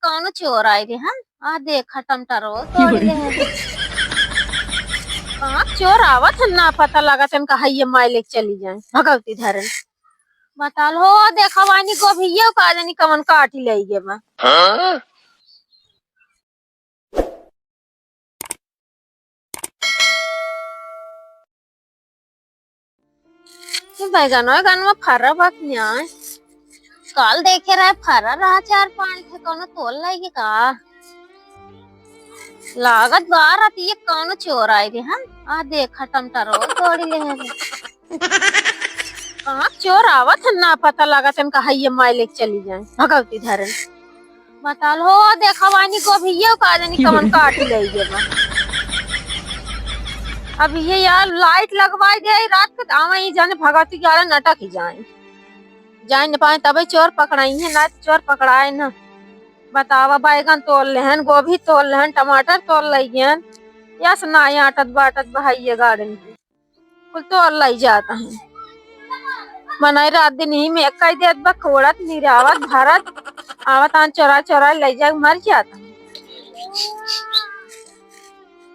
कौन चोर आए थे हम आ देखा टमटरो तोड़ ले कहाँ चोर आवत है ना पता लगा तन कहा ये माइले चली जाए भगवती धरन बताल हो देखा वानी गोभिये का जानी कमन काटी ले गे बा बैगन में फरा बात न्याय काल देखे रहे फरा रहा 4-5 थे कौन तोल लाएगी का लागत बार आती ये कौन चोर आए थे हम आ देखा टमटरो तोड़ी ले कहाँ चोर आवत है ना पता लगा तन कहा ये माइले चली जाए भगवती धरन बताल हो देखा वानी गोभिये का जानी कमन काटी ले गे बा अब ये यार लाइट लगवाई दे रात के आवा ही जाने भगवती गाड़ा नटक ही जाए न पाए तबे चोर पकड़ाई है ना चोर पकड़ाए ना बतावा बैगन तोल लेहन गोभी तोल लेहन टमाटर तोल लइयन या सुना आटत बाटत बहाइये गार्डन की कुल तोल लाई जाता है मनाई रात दिन ही में कई देत बा खोड़त निरावत भरत आवत आन चोरा चोरा ले जाए मर जाता है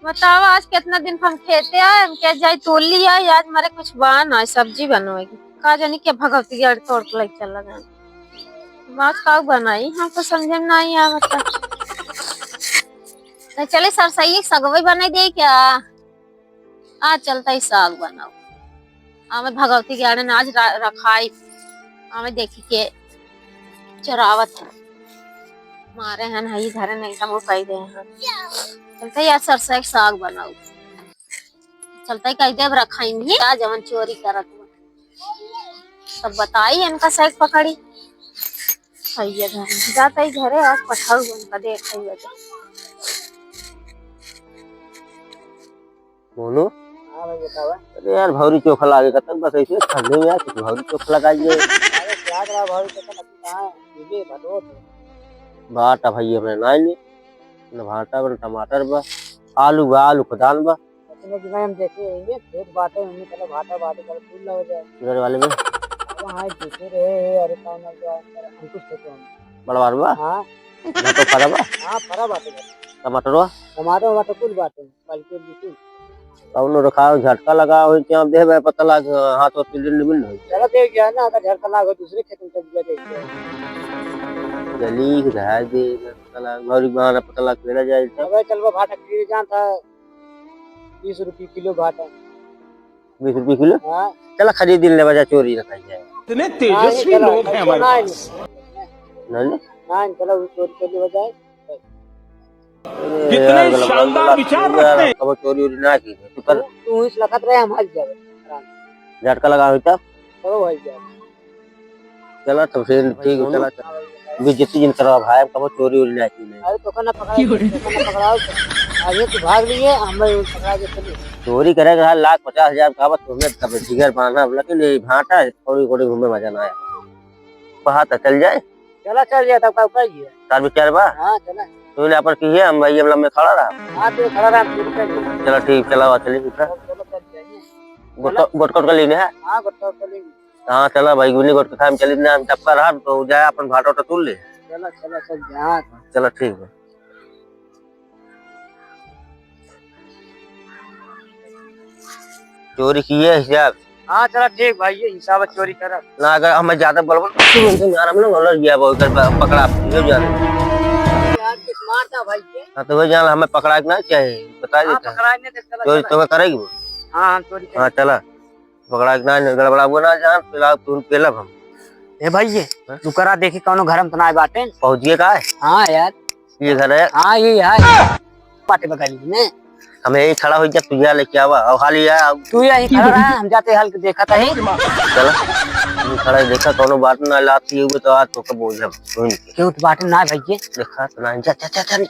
बताओ आज कितना दिन हम खेते आए क्या जाए तोल लिया आज मारे कुछ बान आज सब्जी बनवाएगी का जानी क्या भगवती गाड़ी तोड़ के लेके चला गया बात का बनाई हमको समझ में नहीं आवत तो चले सरसई सगवई बनाई दे क्या आज चलता ही साग बनाओ हमें भगवती गाड़ी ने आज रखाई हमें देखी के चरावत है मारे हैं नहीं घर नहीं एकदम वो कह दे हैं चलता यार सरसों साग बनाओ चलता कह दे रखाई आज जवन चोरी करत सब बताई इनका साग पकड़ी सही घर जाता ही घरे आज पठाऊ उनका देख बोलो। हाँ भाई बतावा। अरे यार भौरी चोखा लागे तक बस ऐसे ठंडे में यार कुछ भौरी चोखा लगाइए। अरे क्या करा भौरी चोखा कहाँ है ये भटो बाटा भाई हमने नाई न भाटा बन टमाटर बा आलू खदान बा इतने कि हम देखे रहेंगे खेत बाटे हमने पहले भाटा बाटे कर फूल हो जाए घर वाले में वहां देखे रहे अरे कौन ना जो अंकुश थे बड़वार बा हां ना तो फरा बा हां फरा बाटे टमाटर कुल बाटे बल्कि बिल्कुल कौनो रखा झटका लगा हो क्या दे पता लग हाथ और तिल मिल चला दे गया ना अगर झटका लगा दूसरे खेत में चल गया जली रहा दे पता लग और बहाना पता लग मेरा जाए अब चलवा भाटा खरीद जान था 20 रुपए किलो भाटा 20 रुपए किलो हां चला खरीद ले बजा चोरी रखाई जाए इतने तेजस्वी लोग हैं हमारे पास नहीं चलो चोरी के लिए बजाए कितने शानदार विचार रखते हैं कब चोरी उरी ना की तू इस लखत रहे हम हल जावे झटका लगा हुई तब चलो भाई जा चला तो फिर ठीक है चला जितनी जिन करवा भाई कब चोरी उरी ना की अरे तो कना पकड़ाओ आगे तो भाग लिए हम पकड़ा के चले चोरी करेगा 1,50,000 का बस तुम्हें तब जिगर बांधना लेकिन ये भाटा थोड़ी थोड़ी घूमे मजा ना आया वहां तक चल जाए चला चल जाए तब का उपाय है तार विचार बा हां चला तूने अपन की है हम भाई हम में खड़ा रहा हां तो खड़ा रहा चलो ठीक चला चलिए गोट का लेने है हां गोट का लेंगे हां चला भाई गुनी गोट का हम चली ना हम टपका रहा तो जाए अपन भाटा तो तोड़ ले चला चला चल जा चला ठीक है चोरी की है हिसाब हां चला ठीक भाई ये हिसाब चोरी कर ना अगर हमें ज्यादा बलबल यार हम लोग गलत गया बहुत पकड़ा हो जा यार किस मारता भाई के हां तो जान हमें पकड़ा के ना चाहिए बता देता पकड़ाने दे चला चोरी तो करेगी हां चोरी हां चला पकड़ा के ना गड़बड़ा वो ना जान फिलहाल तू पहला हम ए भाई ये तू करा देखी कौनो घर में तनाए बाटे पहुंचिए का है हां यार ये घर है हां ये है बाटे बगल में हमें यही खड़ा हो जा तू जा लेके आवा और हाल या तू यही खड़ा रहा हम जाते हाल के देखा था ही चल हम खड़ा देखा कोनो बात ना लाती हुए तो आज तो कब बोल जब क्यों तो बात ना भाई देखा तो ना जा जा जा चल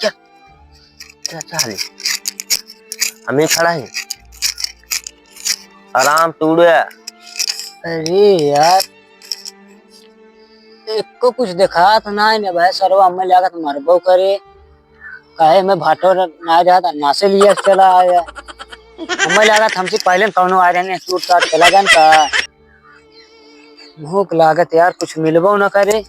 चल हमें खड़ा है आराम तोड़े अरे यार एक को कुछ देखा तो ना है भाई सरवा हमें लगा तो मरबो करे काहे मैं भाटो ना जाता नासे लिया चला आया हमें लगा था हमसे पहले कौनो आ रहे ने टूट टाट चला जान का भूख लागत यार कुछ मिलबो ना करे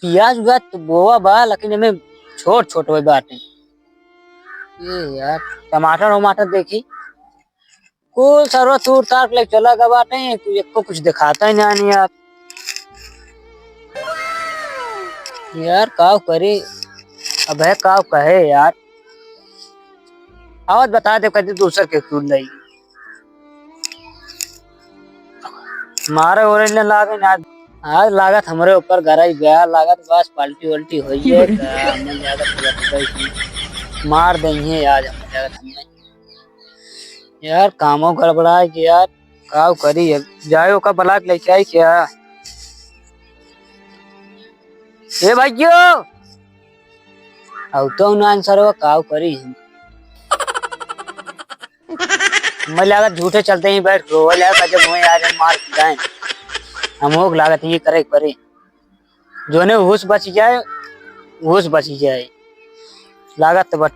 प्याज उगा तो बोआ बा लेकिन हमें छोट छोट हुए बाटे। ये यार टमाटर वमाटर देखी कुल सर्व तूर तार ले चला गा बाटे, को कुछ दिखाता ही नहीं यार। यार काव करे अब है काव कहे यार। आवत बता दे कदी दूसर के खून नहीं मारे ओरे लागे ना। आज लागत हमरे ऊपर गराई गया, लागत बस पलटी उल्टी हुई है हमने लागत मार देंगे आज हमें लागत हमने। यार कामों गड़बड़ा है कि यार काव करी है जाए का बलाक लेके आई क्या। ए भाइयों अब तो ना आंसर काव करी हम मैं लागत झूठे चलते ही बैठ रो लागत जब मैं यार मार जाए हम लागत ये करे जो ने होश बच जाए लागत बट